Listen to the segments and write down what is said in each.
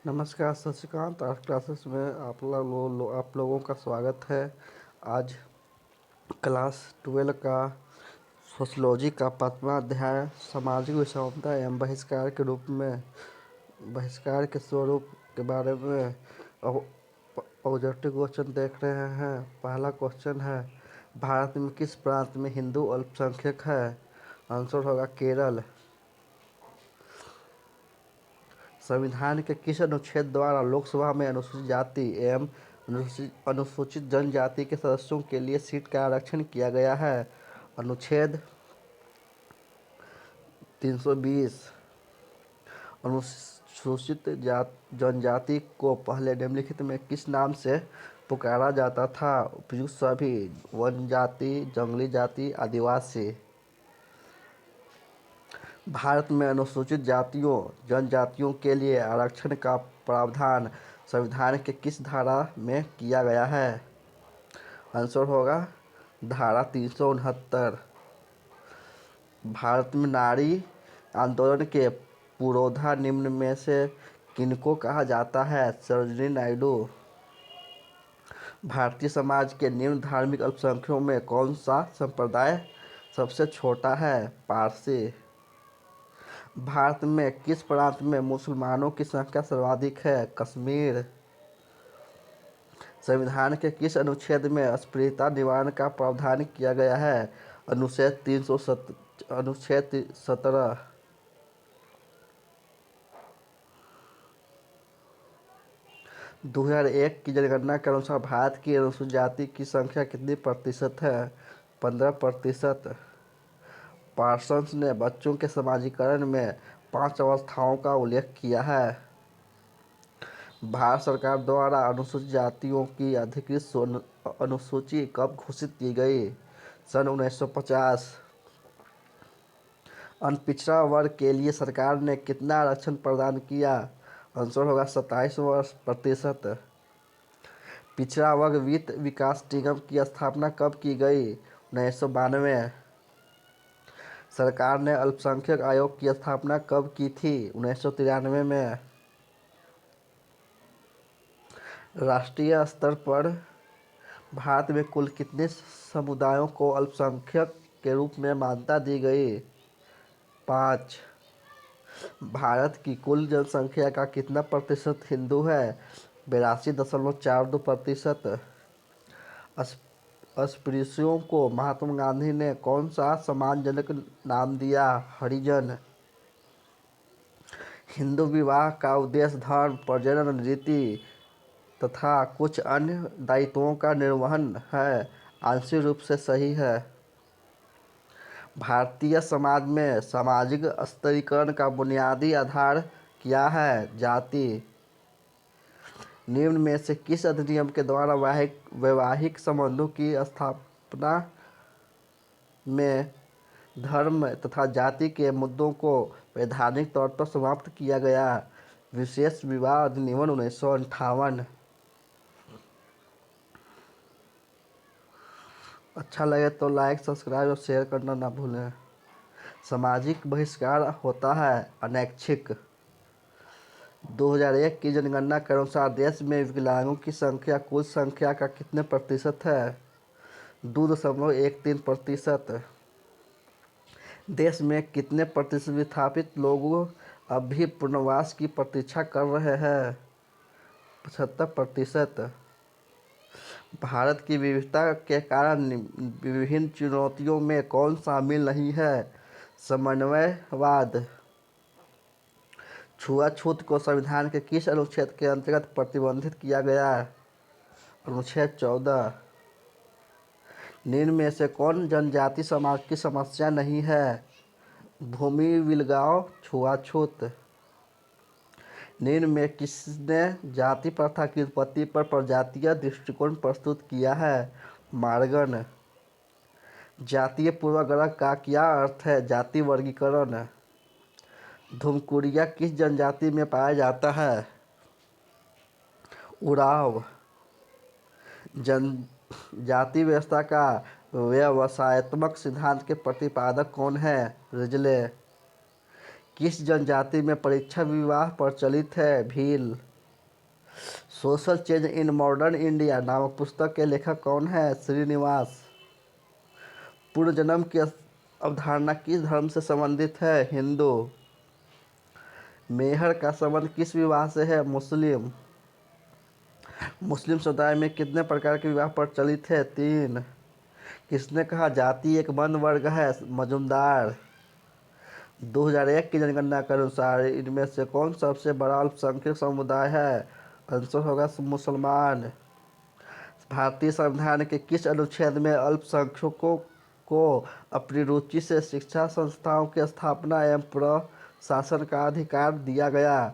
नमस्कार Shashikant. Art classes में आप लोगों का स्वागत है। आज क्लास 12 का सोशलॉजी का 5वां अध्याय सामाजिक विषमता एवं बहिष्कार के रूप में बहिष्कार के स्वरूप के बारे में ऑब्जेक्टिव क्वेश्चन देख रहे हैं। पहला क्वेश्चन है, भारत में किस प्रांत में हिंदू अल्पसंख्यक है? आंसर होगा केरल। संविधान के किस अनुच्छेद द्वारा लोकसभा में अनुसूचित जाति एवं अनुसूचित जनजाति के सदस्यों के लिए सीट का आरक्षण किया गया है? अनुच्छेद 320। अनुसूचित जनजाति को पहले निम्नलिखित में किस नाम से पुकारा जाता था? उपयुक्त सभी: वन जाति, जंगली जाति, आदिवासी। भारत में अनुसूचित जातियों जनजातियों के लिए आरक्षण का प्रावधान संविधान के किस धारा में किया गया है? आंसर होगा धारा 369। भारत में नारी आंदोलन के पुरोधा निम्न में से किनको कहा जाता है? सरोजिनी नायडू। भारतीय समाज के निम्न धार्मिक अल्पसंख्यकों में कौन सा संप्रदाय सबसे छोटा है? पारसी। भारत में किस प्रांत में मुसलमानों की संख्या सर्वाधिक है? कश्मीर। संविधान के किस अनुच्छेद में अस्पृश्यता निवारण का प्रावधान किया गया है? अनुच्छेद 17। 2001 की जनगणना के अनुसार भारत की अनुसूचित जाति की संख्या कितनी प्रतिशत है? 15%। पार्सन्स ने बच्चों के समाजीकरण में 5 अवस्थाओं का उल्लेख किया है। भारत सरकार द्वारा अनुसूचित जातियों की अधिकृत अनुसूची कब घोषित की गई? सन 1950। अनपिछड़ा वर्ग के लिए सरकार ने कितना आरक्षण प्रदान किया? आंसर होगा 27%। पिछड़ा वर्ग वित्त विकास निगम की स्थापना कब की गई? 1992। सरकार ने अल्पसंख्यक आयोग की स्थापना कब की थी? 1993 में। राष्ट्रीय स्तर पर भारत में कुल कितने समुदायों को अल्पसंख्यक के रूप में मान्यता दी गई? 5। भारत की कुल जनसंख्या का कितना प्रतिशत हिंदू है? 82.42%। अस्पृश्यों को महात्मा गांधी ने कौन सा सम्मानजनक नाम दिया? हरिजन। हिंदू विवाह का उद्देश्य धर्म, प्रजनन, रीति तथा कुछ अन्य दायित्वों का निर्वहन है। आंशिक रूप से सही है। भारतीय समाज में सामाजिक स्तरीकरण का बुनियादी आधार क्या है? जाति। निम्न में से किस अधिनियम के द्वारा वैवाहिक संबंधों की स्थापना में धर्म तथा जाति के मुद्दों को वैधानिक तौर पर समाप्त किया गया? विशेष विवाह अधिनियम 1958। अच्छा लगे तो लाइक, सब्सक्राइब और शेयर करना ना भूलें। सामाजिक बहिष्कार होता है अनैच्छिक। 2001 की जनगणना के अनुसार देश में विकलांगों की संख्या कुल संख्या का कितने प्रतिशत है? 2.13%। देश में कितने प्रतिशत विस्थापित लोग अब भी पुनर्वास की प्रतीक्षा कर रहे हैं? 75%। भारत की विविधता के कारण विभिन्न चुनौतियों में कौन शामिल नहीं है? समन्वयवाद। छुआछूत को संविधान के किस अनुच्छेद के अंतर्गत प्रतिबंधित किया गया है? अनुच्छेद 14। निम्न में से कौन जनजाति समाज की समस्या नहीं है? भूमि विलगाव, छुआछूत। निम्न में किसने जाति प्रथा की उत्पत्ति पर प्रजातीय दृष्टिकोण प्रस्तुत किया है? मार्गन। जातीय पूर्वाग्रह का क्या अर्थ है? जाति वर्गीकरण। धुमकुड़िया किस जनजाति में पाया जाता है? उरांव। जनजाति व्यवस्था का व्यवसायत्मक सिद्धांत के प्रतिपादक कौन है? रिजले। किस जनजाति में परीक्षा विवाह प्रचलित है? Bhil. Social change in modern India नामक पुस्तक के लेखक कौन है? श्रीनिवास। पुनर्जन्म की अवधारणा किस धर्म से संबंधित है? हिंदू। मेहर का संबंध किस विवाह से है? मुस्लिम। मुस्लिम समुदाय में कितने प्रकार के विवाह प्रचलित है? 3। किसने कहा जाति एक बंद वर्ग है? मजूमदार। 2001 की जनगणना के अनुसार इनमें से कौन सबसे बड़ा अल्पसंख्यक समुदाय है? आंसर होगा मुसलमान। भारतीय संविधान के किस अनुच्छेद में अल्पसंख्यकों को अपनी रुचि से शिक्षा संस्थाओं की स्थापना एवं प्रशासन का अधिकार दिया गया?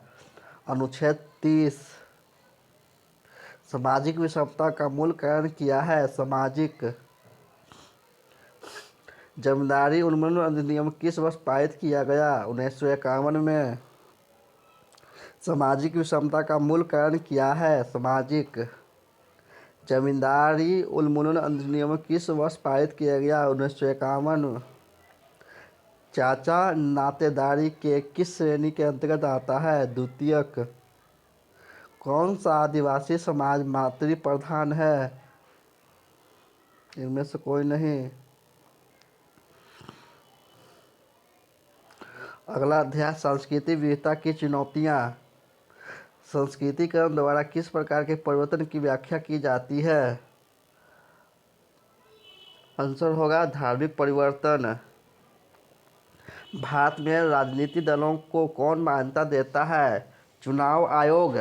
अनुच्छेद 30। सामाजिक विषमता का मूल कारण क्या है? सामाजिक। जमींदारी उन्मूलन अधिनियम किस वर्ष पारित किया गया? 1951 में। सामाजिक विषमता का मूल कारण क्या है? सामाजिक। जमींदारी उन्मूलन अधिनियम किस वर्ष पारित किया गया? 1951। चाचा नातेदारी के किस श्रेणी के अंतर्गत आता है? द्वितीयक। कौन सा आदिवासी समाज मातृ प्रधान है? इनमें से कोई नहीं। अगला अध्याय सांस्कृतिक विविधता की चुनौतियाँ। संस्कृतिकरण द्वारा किस प्रकार के परिवर्तन की व्याख्या की जाती है? आंसर होगा धार्मिक परिवर्तन। भारत में राजनीतिक दलों को कौन मान्यता देता है? चुनाव आयोग।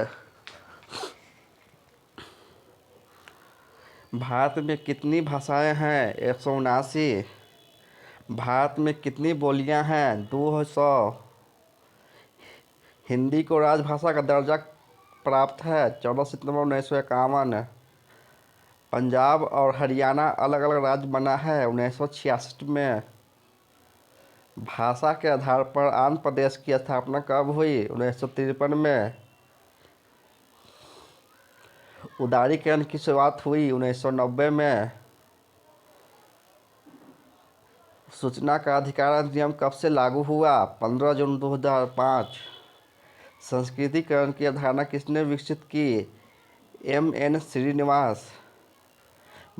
भारत में कितनी भाषाएं हैं? 179। भारत में कितनी बोलियां हैं? 200। हिंदी को राजभाषा का दर्जा प्राप्त है 14 सितंबर 1951। पंजाब और हरियाणा अलग अलग राज्य बना है 1966 में। भाषा के आधार पर आंध्र प्रदेश की स्थापना कब हुई? 1953 में। उदारीकरण की शुरुआत हुई 1990 में। सूचना का अधिकार अधिनियम कब से लागू हुआ? 15 जून 2005। संस्कृतिकरण की अवधारणा किसने विकसित की? M.N. श्रीनिवास।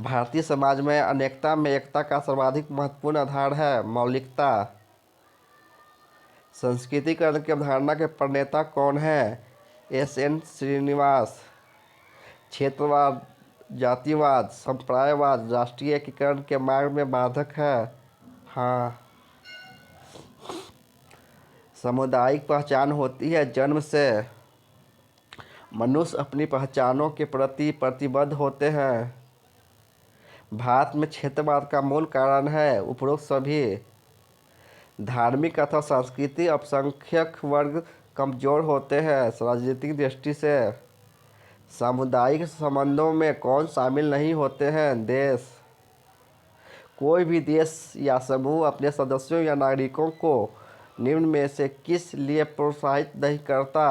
भारतीय समाज में अनेकता में एकता का सर्वाधिक महत्वपूर्ण आधार है मौलिकता। संस्कृतिकरण की अवधारणा के प्रणेता कौन है? S.N. श्रीनिवास। क्षेत्रवाद, जातिवाद, संप्रदायवाद राष्ट्रीय एकीकरण के मार्ग में बाधक है? हाँ। सामुदायिक पहचान होती है जन्म से। मनुष्य अपनी पहचानों के प्रति प्रतिबद्ध होते हैं। भारत में क्षेत्रवाद का मूल कारण है उपरोक्त सभी। धार्मिक अथवा सांस्कृतिक अल्पसंख्यक वर्ग कमजोर होते हैं राजनीतिक दृष्टि से। सामुदायिक संबंधों में कौन शामिल नहीं होते हैं? देश। कोई भी देश या समूह अपने सदस्यों या नागरिकों को निम्न में से किस लिए प्रोत्साहित नहीं करता?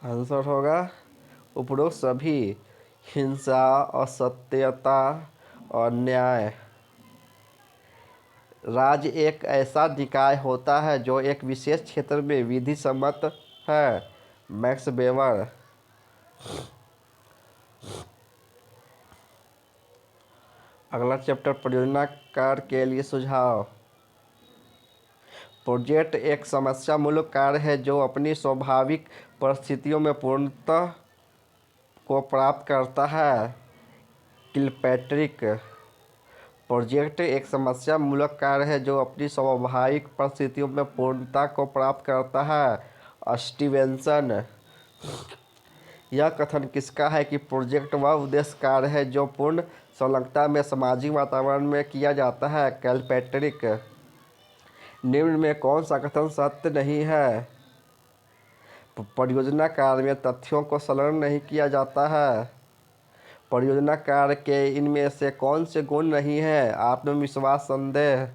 आंसर होगा उपरोक्त सभी। हिंसा, असत्यता और न्याय। राज्य एक ऐसा निकाय होता है जो एक विशेष क्षेत्र में विधि सम्मत है। Max weber. अगला चैप्टर परियोजना कार्य के लिए सुझाव। प्रोजेक्ट एक समस्या मूलक कार्य है जो अपनी स्वाभाविक परिस्थितियों में पूर्णता को प्राप्त करता है। किलपैट्रिक। प्रोजेक्ट एक समस्या मूलक कार्य है जो अपनी स्वाभाविक परिस्थितियों में पूर्णता को प्राप्त करता है। स्टीवेंसन। यह कथन किसका है कि प्रोजेक्ट वह उद्देश्य कार्य है जो पूर्ण संलग्नता में सामाजिक वातावरण में किया जाता है? किलपैट्रिक। निम्न में कौन सा कथन सत्य नहीं है? परियोजना कार्य में तथ्यों को संलग्न नहीं किया जाता है। परियोजना कार्य के इनमें से कौन से गुण नहीं हैं? आत्मविश्वास, संदेह,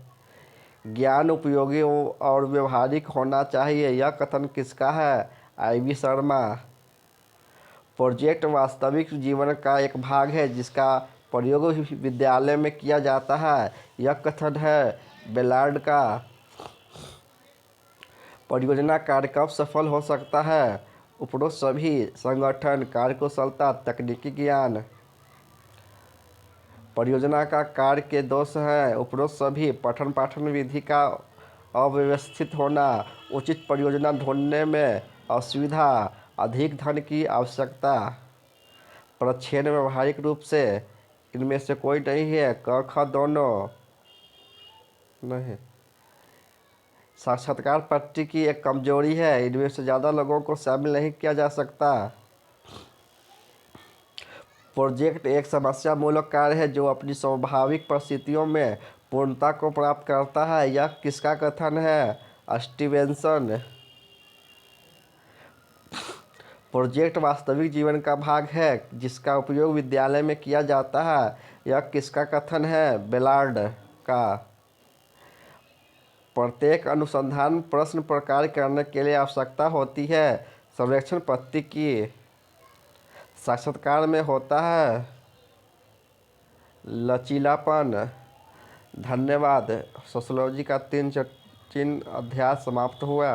ज्ञान उपयोगी और व्यवहारिक होना चाहिए। यह कथन किसका है? I.V. शर्मा। प्रोजेक्ट वास्तविक जीवन का एक भाग है जिसका प्रयोग विद्यालय में किया जाता है। यह कथन है बेलार्ड का। परियोजना कार्य कब सफल हो सकता है? उपरोक्त सभी: संगठन, कार्यकुशलता, तकनीकी ज्ञान। परियोजना का कार्य के दोष हैं उपरोक्त सभी: पठन पाठन विधि का अव्यवस्थित होना, उचित परियोजना ढूंढने में असुविधा, अधिक धन की आवश्यकता। प्रच्छेद व्यावहारिक रूप से इनमें से कोई नहीं है। क ख दोनों नहीं। साक्षात्कार पट्टी की एक कमजोरी है, इनमें से ज़्यादा लोगों को शामिल नहीं किया जा सकता। प्रोजेक्ट एक समस्या मूलक कार्य है जो अपनी स्वाभाविक परिस्थितियों में पूर्णता को प्राप्त करता है। यह किसका कथन है? स्टीवेंसन। प्रोजेक्ट वास्तविक जीवन का भाग है जिसका उपयोग विद्यालय में किया जाता है। यह किसका कथन है? बेलार्ड का। प्रत्येक अनुसंधान प्रश्न पर कार्य करने के लिए आवश्यकता होती है सर्वेक्षण पद्धति की। साक्षात्कार में होता है लचीलापन। धन्यवाद। सोशियोलॉजी का 3 अध्याय समाप्त हुआ।